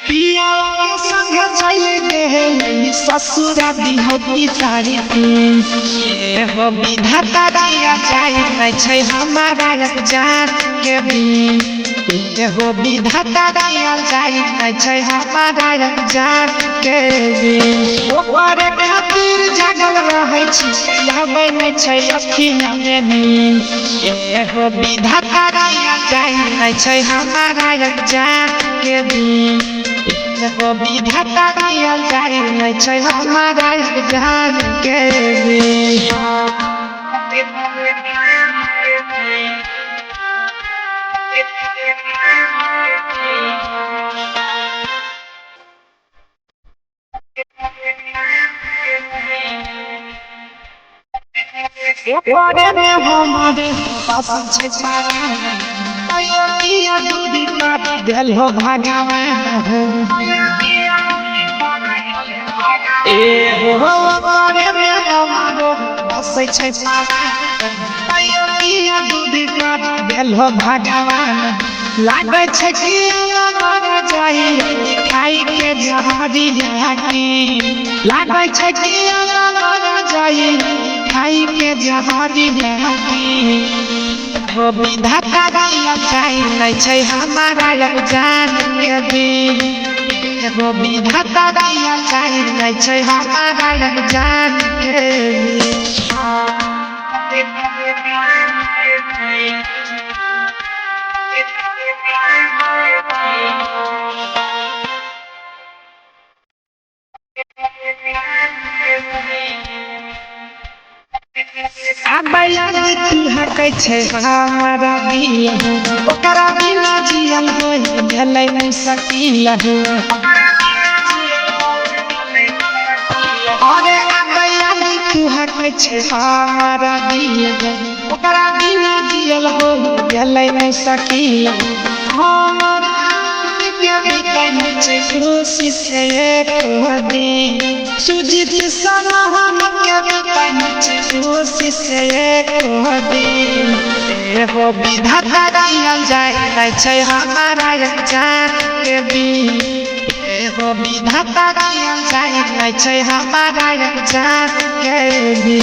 पिया संग चल गे ससुरा बिहती सारी हो विधाता दिया जाए नहीं छै हमारा जान के भी हो विधाता दिया जाए नहीं छै हमारा जान के भी ओकरे खातिर जागल रहै छी आबै नहीं छै अखिया में नींद हो विधाता दिया जाए नहीं छै हमारा जान के भी हो विधाता दिया जाए नहीं छै हमारा जान के भी ओकरे में हमारे पास छै सारा आयो किया दूधी काट देल हो भगवान हो ओकरे में हमारे पास छै सारा आयो किया दूधी काट देल हो भगवान लागे छै कि मर जाई खाई के जहरी जाकी लागे छै कि मर जाई खाई के जहरी जाकी हो विधाता दिया जाए नहीं छै हमारा जान के भी हो विधाता दिया जाए नहीं छै हमारा जान के हकै छै हमारा दिल ओकरा बिना जियल हो भेलै नहीं सकील अरे अबैया तू हकै छै हमारा दिल ओकरा बिना जियल हो भेलै नहीं सकील हमारा खुशी से एक दिन सुजीत सना हम खुशी से एक दिन हो विधाता दिया जाए नहीं छै हमारा जान के भी हो विधाता दिया जाए नहीं छै हमारा जान के भी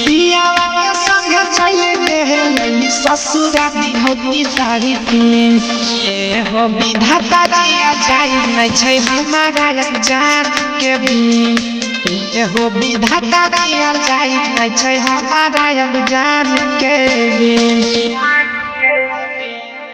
पिया संग चल गे ससुरा बिहती सारी हो विधाता दिया जाए नहीं छै हमारा जान के भी हो विधाता दिया जाए नहीं छै हमारा जान के भी।